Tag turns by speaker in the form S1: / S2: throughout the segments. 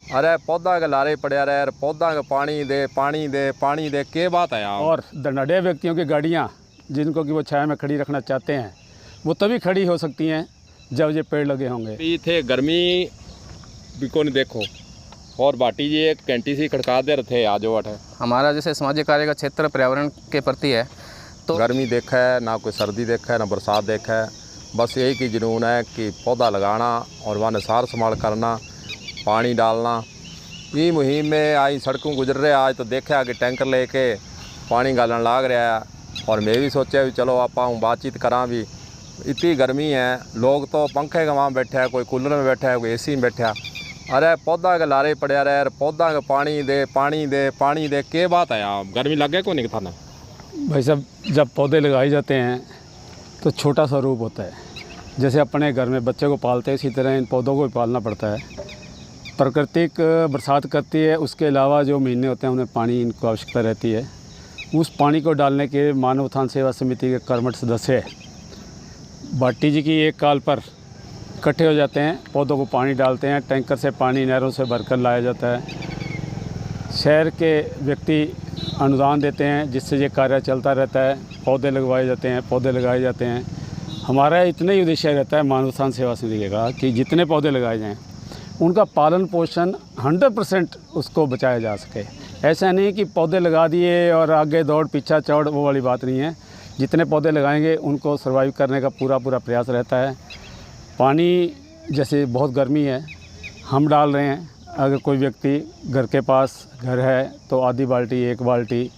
S1: अरे पौधा के लारे पड़ा रहे, पौधा के पानी दे पानी दे पानी दे, के बात है यार।
S2: और धनाढ़ व्यक्तियों की गाड़ियाँ जिनको कि वो छाया में खड़ी रखना चाहते हैं, वो तभी खड़ी हो सकती हैं जब ये पेड़ लगे होंगे।
S1: भी थे गर्मी भी को नहीं देखो, और बाटी जी एक कैंटी सी खड़का दे रहे थे आज वट है।
S3: हमारा जैसे सामाजिक कार्य का क्षेत्र पर्यावरण के प्रति है, तो
S1: गर्मी देखा है ना, कोई सर्दी देखा है ना बरसात देखा है, बस यही की जुनून है कि पौधा लगाना और वहाँ निसार संभाल करना, पानी डालना। ये मुहिम में आई सड़कों गुजर रहे आज तो देखा कि टैंकर लेके पानी गालन लाग रहा है, और मैं भी सोचा भी चलो आप बातचीत करा भी। इतनी गर्मी है, लोग तो पंखे के वहाँ बैठे हैं, कोई कूलर में बैठा है, कोई एसी में बैठा है। अरे पौधा के लारे पड़ा रहे, पौधा के पानी दे पानी दे पानी दे, के बात है यार। गर्मी लगे को नहीं था ना
S2: भाई साहब, जब पौधे लगाए जाते हैं तो छोटा सा रूप होता है। जैसे अपने घर में बच्चे को पालते हैं, इसी तरह इन पौधों को भी पालना पड़ता है। प्राकृतिक बरसात करती है, उसके अलावा जो महीने होते हैं उन्हें पानी इनको आवश्यकता रहती है। उस पानी को डालने के मानव उत्थान सेवा समिति के कर्मठ सदस्य भाटी जी की एक कॉल पर इकट्ठे हो जाते हैं, पौधों को पानी डालते हैं। टैंकर से पानी नहरों से भरकर लाया जाता है। शहर के व्यक्ति अनुदान देते हैं, जिससे ये कार्य चलता रहता है। पौधे लगवाए जाते हैं, पौधे लगाए जाते हैं। हमारा इतना ही उद्देश्य रहता है मानव उत्थान सेवा समिति का कि जितने पौधे लगाए जाएँ उनका पालन पोषण 100% उसको बचाया जा सके। ऐसा नहीं कि पौधे लगा दिए और आगे दौड़ पीछा चौड़, वो वाली बात नहीं है। जितने पौधे लगाएंगे उनको सर्वाइव करने का पूरा प्रयास रहता है। पानी जैसे बहुत गर्मी है, हम डाल रहे हैं। अगर कोई व्यक्ति घर के पास घर है तो आधी बाल्टी एक बाल्टी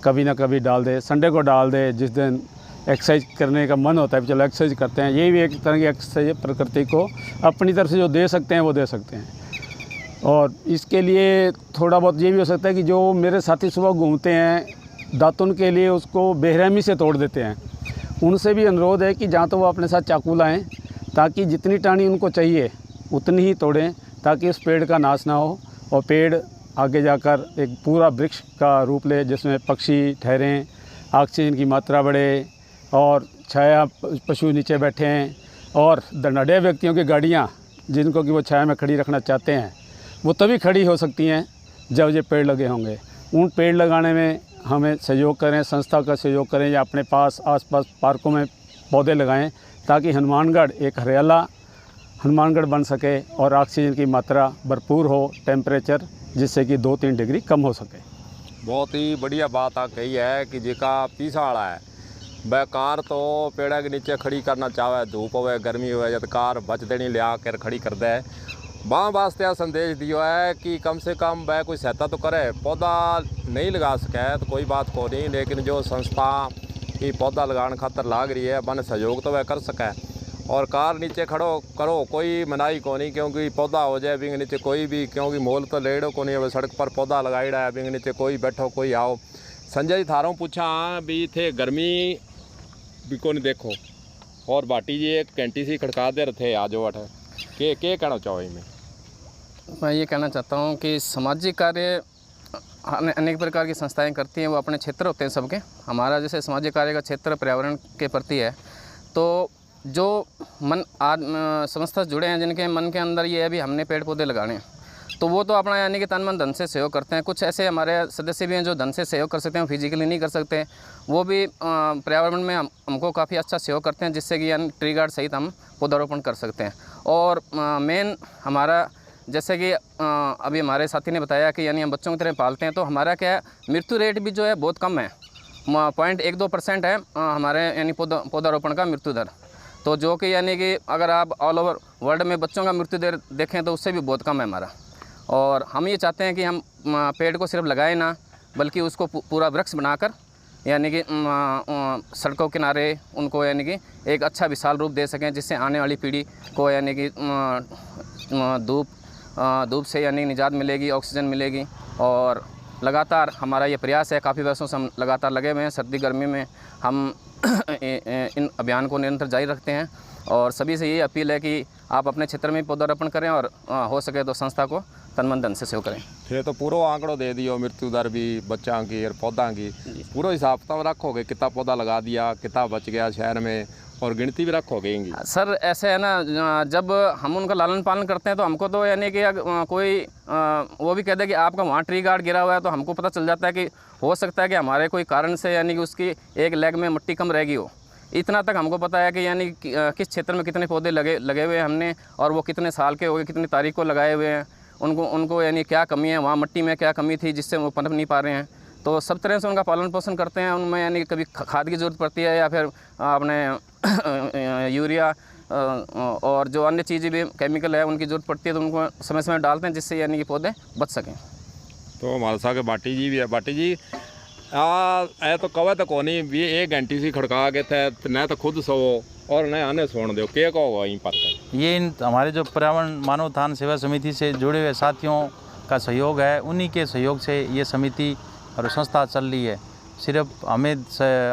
S2: कभी ना कभी डाल दे, संडे को डाल दे। जिस दिन एक्सरसाइज करने का मन होता है चलो एक्सरसाइज करते हैं, ये भी एक तरह की एक्सरसाइज प्रकृति को अपनी तरफ से जो दे सकते हैं वो दे सकते हैं। और इसके लिए थोड़ा बहुत ये भी हो सकता है कि जो मेरे साथी सुबह घूमते हैं दातुन के लिए, उसको बेरहमी से तोड़ देते हैं। उनसे भी अनुरोध है कि जहाँ तो वो अपने साथ चाकू लाएँ, ताकि जितनी टानी उनको चाहिए उतनी ही तोड़ें, ताकि उस पेड़ का नाश ना हो और पेड़ आगे जाकर एक पूरा वृक्ष का रूप ले, जिसमें पक्षी ठहरें, ऑक्सीजन की मात्रा बढ़े और छाया पशु नीचे बैठे हैं। और धनाढ़ व्यक्तियों की गाड़ियाँ जिनको कि वो छाया में खड़ी रखना चाहते हैं, वो तभी खड़ी हो सकती हैं जब ये पेड़ लगे होंगे। उन पेड़ लगाने में हमें सहयोग करें, संस्था का सहयोग करें, या अपने पास आसपास पार्कों में पौधे लगाएं, ताकि हनुमानगढ़ एक हरियाला हनुमानगढ़ बन सके और ऑक्सीजन की मात्रा भरपूर हो, टेम्परेचर जिससे कि 2-3 डिग्री कम हो सके।
S1: बहुत ही बढ़िया बात आ कही है कि जिका पीछा वाला है वह कार तो पेड़ के नीचे खड़ी करना चाहे, धूप हो गर्मी हो, जब कार बच देनी लिया कर खड़ी कर दे। वहाँ वास्ते संदेश दिया है कि कम से कम वह कोई सहायता तो करे। पौधा नहीं लगा सके तो कोई बात को नहीं, लेकिन जो संस्था की पौधा लगाने खातर लाग रही है वन सहयोग तो वह कर सके। और कार नीचे खड़ो करो, कोई मनाही को नहीं, क्योंकि पौधा हो जाए बिंग नीचे कोई भी, क्योंकि मोल तो लेड़ो को नहीं है, सड़क पर पौधा लगाईड़ा है, बिंग नीचे कोई बैठो कोई आओ। संजय जी थारों पूछा भी थे गर्मी भी को नहीं देखो, और भाटी जी एक कैंटी सी खड़का दे रहे थे आज वट है, के कहना चाहो इसमें?
S3: मैं ये कहना चाहता हूँ कि सामाजिक कार्य अनेक प्रकार की संस्थाएं करती हैं, वो अपने क्षेत्र होते हैं सबके। हमारा जैसे सामाजिक कार्य का क्षेत्र पर्यावरण के प्रति है, तो जो मन संस्था जुड़े हैं जिनके मन के अंदर ये है भी हमने पेड़ पौधे लगाने हैं, तो वो तो अपना यानी कि तन मन धन से सहयोग करते हैं। कुछ ऐसे हमारे सदस्य भी हैं जो धन से सहयोग कर सकते हैं, फिजिकली नहीं कर सकते, वो भी पर्यावरण में हमको काफ़ी अच्छा सहयोग करते हैं, जिससे कि यानी ट्री गार्ड सहित हम पौधारोपण कर सकते हैं। और मेन हमारा जैसे कि अभी हमारे साथी ने बताया कि यानी हम बच्चों की तरह पालते हैं, तो हमारा क्या है, मृत्यु रेट भी जो है बहुत कम है, 0.12% है हमारे यानी पौधारोपण का मृत्यु दर। तो जो कि यानी कि अगर आप ऑल ओवर वर्ल्ड में बच्चों का मृत्यु दर देखें तो उससे भी बहुत कम है हमारा। और हम ये चाहते हैं कि हम पेड़ को सिर्फ लगाए ना, बल्कि उसको पूरा वृक्ष बनाकर यानी कि सड़कों किनारे उनको यानी कि एक अच्छा विशाल रूप दे सकें, जिससे आने वाली पीढ़ी को यानी कि धूप से यानी निजात मिलेगी, ऑक्सीजन मिलेगी। और लगातार हमारा ये प्रयास है, काफ़ी वर्षों से हम लगातार लगे हुए हैं। सर्दी गर्मी में हम इन अभियान को निरंतर जारी रखते हैं, और सभी से ये अपील है कि आप अपने क्षेत्र में पौधारोपण करें और हो सके तो संस्था को तन मन धन से सेवा करें।
S1: थे तो पूरा आंकड़ो दे दियो, मृत्यु दर भी, बच्चा की और पौधा की पूरा हिसाब किताब रखोगे, कितना पौधा लगा दिया, कितना बच गया शहर में, और गिनती भी रखोगे इनकी?
S3: सर ऐसे है ना, जब हम उनका लालन पालन करते हैं तो हमको तो यानी कि कोई वो भी कह दे कि आपका वहाँ ट्री गार्ड गिरा हुआ है, तो हमको पता चल जाता है कि हो सकता है कि हमारे कोई कारण से यानी कि उसकी एक लेग में मिट्टी कम रहेगी हो। इतना तक हमको पता है कि यानी किस क्षेत्र में कितने पौधे लगे हुए हैं हमने, और वो कितने साल के हो गए, कितनी तारीख को लगाए हुए हैं, उनको यानी क्या कमी है, वहाँ मिट्टी में क्या कमी थी जिससे वो पनप नहीं पा रहे हैं। तो सब तरह से उनका पालन पोषण करते हैं। उनमें यानी कभी खाद की ज़रूरत पड़ती है या फिर अपने यूरिया और जो अन्य चीज़ें भी केमिकल है उनकी ज़रूरत पड़ती है, तो उनको समय समय डालते हैं जिससे यानी कि पौधे बच सकें।
S1: तो हमारे साथ बाटी जी भी है। बाटी जी ऐ तो कवे तो कोनी भी 1 घंटी सी खड़का के थे, न तो खुद सो और न आने सोन दो, क्या कहोगा वहीं पर?
S4: ये हमारे जो पर्यावरण मानव उत्थान सेवा समिति से जुड़े हुए साथियों का सहयोग है, उन्हीं के सहयोग से ये समिति और संस्था चल रही है। सिर्फ हमें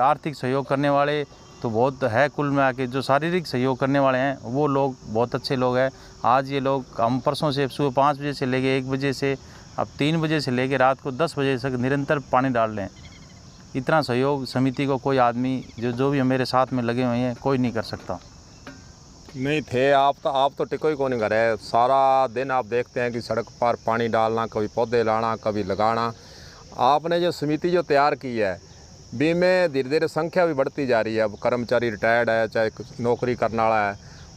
S4: आर्थिक सहयोग करने वाले तो बहुत है, कुल में आके जो शारीरिक सहयोग करने वाले हैं वो लोग बहुत अच्छे लोग हैं। आज ये लोग, हम परसों से सुबह 5 बजे से लेके 1 बजे से अब 3 बजे से लेके रात को 10 बजे तक निरंतर पानी डाल रहे हैं। इतना सहयोग समिति को कोई आदमी जो भी मेरे साथ में लगे हुए हैं कोई नहीं कर सकता।
S1: नहीं थे आप तो टिको ही कौन नहीं करे, सारा दिन आप देखते हैं कि सड़क पर पानी डालना, कभी पौधे लाना, कभी लगाना। आपने जो समिति जो तैयार की है, बी में धीरे धीरे संख्या भी बढ़ती जा रही है। अब कर्मचारी रिटायर्ड है, चाहे नौकरी करने वाला है,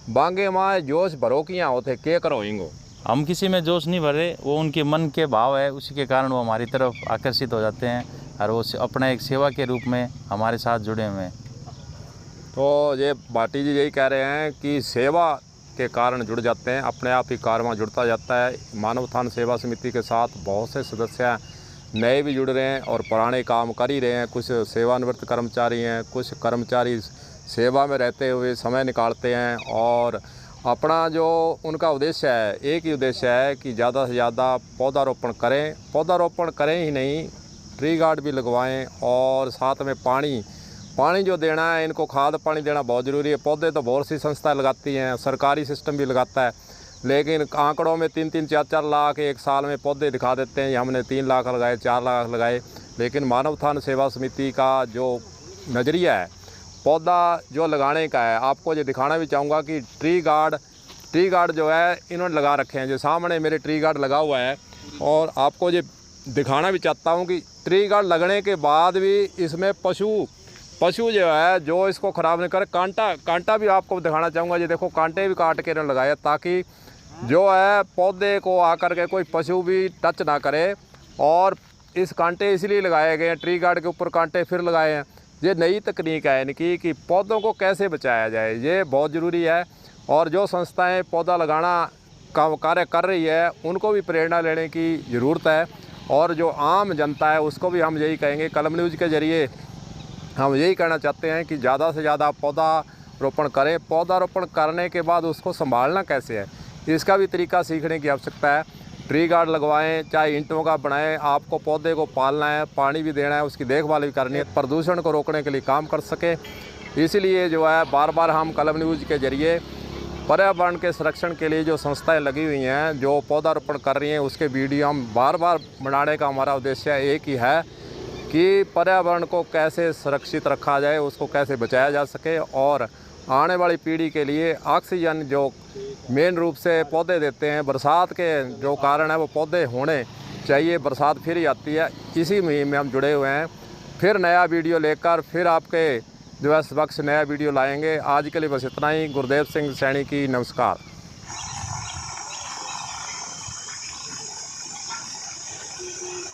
S1: बांगे माँ जोश भरो कि यहाँ होते के करो हिंगो।
S4: हम किसी में जोश नहीं भरे, वो उनके मन के भाव है, उसी के कारण वो हमारी तरफ आकर्षित हो जाते हैं और वो अपना एक सेवा के रूप में हमारे साथ जुड़े हुए हैं।
S1: तो ये बाटी जी यही कह रहे हैं कि सेवा के कारण जुड़ जाते हैं, अपने आप ही कार्य जुड़ता जाता है। मानव उत्थान सेवा समिति के साथ बहुत से सदस्य नए भी जुड़ रहे हैं और पुराने काम कर ही रहे हैं। कुछ सेवानिवृत्त कर्मचारी हैं, कुछ कर्मचारी सेवा में रहते हुए समय निकालते हैं, और अपना जो उनका उद्देश्य है, एक ही उद्देश्य है कि ज़्यादा से ज़्यादा पौधारोपण करें। पौधारोपण करें ही नहीं, ट्री गार्ड भी लगवाएं, और साथ में पानी जो देना है, इनको खाद पानी देना बहुत ज़रूरी है। पौधे तो बहुत सी संस्थाएं लगाती हैं, सरकारी सिस्टम भी लगाता है, लेकिन आंकड़ों में 3-3, 4-4 लाख एक साल में पौधे दिखा देते हैं। हमने 3 लाख लगाए, 4 लाख लगाए, लेकिन मानव उत्थान सेवा समिति का जो नज़रिया है पौधा जो लगाने का है, आपको ये दिखाना भी चाहूँगा कि ट्री गार्ड जो है इन्होंने लगा रखे हैं। जो सामने मेरे ट्री गार्ड लगा हुआ है, और आपको ये दिखाना भी चाहता हूँ कि ट्री गार्ड लगने के बाद भी इसमें पशु जो है जो इसको ख़राब नहीं करे। कांटा भी आपको दिखाना चाहूँगा। ये देखो, कांटे भी काट के इन्होंने लगाए ताकि जो है पौधे को आकर के कोई पशु भी टच ना करे। और इस कांटे इसलिए लगाए गए हैं, ट्री गार्ड के ऊपर कांटे फिर लगाए हैं। ये नई तकनीक है इनकी कि पौधों को कैसे बचाया जाए, ये बहुत ज़रूरी है। और जो संस्थाएं पौधा लगाना का कार्य कर रही है, उनको भी प्रेरणा लेने की ज़रूरत है। और जो आम जनता है उसको भी हम यही कहेंगे, कलम न्यूज़ के ज़रिए हम यही कहना चाहते हैं कि ज़्यादा से ज़्यादा पौधारोपण करें। पौधारोपण करने के बाद उसको संभालना कैसे है, इसका भी तरीका सीखने की आवश्यकता है। ट्री गार्ड लगवाएं, चाहे ईंटों का बनाएं, आपको पौधे को पालना है, पानी भी देना है, उसकी देखभाल भी करनी है, प्रदूषण को रोकने के लिए काम कर सके। इसीलिए जो है बार बार हम कलम न्यूज़ के ज़रिए पर्यावरण के संरक्षण के लिए जो संस्थाएं लगी हुई हैं, जो पौधारोपण कर रही हैं, उसके वीडियो हम बार बार बनाने का हमारा उद्देश्य एक ही है कि पर्यावरण को कैसे सुरक्षित रखा जाए, उसको कैसे बचाया जा सके, और आने वाली पीढ़ी के लिए ऑक्सीजन जो मेन रूप से पौधे देते हैं, बरसात के जो कारण है वो पौधे होने चाहिए। बरसात फिर ही आती है, इसी मुहिम में हम जुड़े हुए हैं। फिर नया वीडियो लेकर फिर आपके जो है समक्ष नया वीडियो लाएंगे। आज के लिए बस इतना ही। गुरदेव सिंह सैनी की नमस्कार।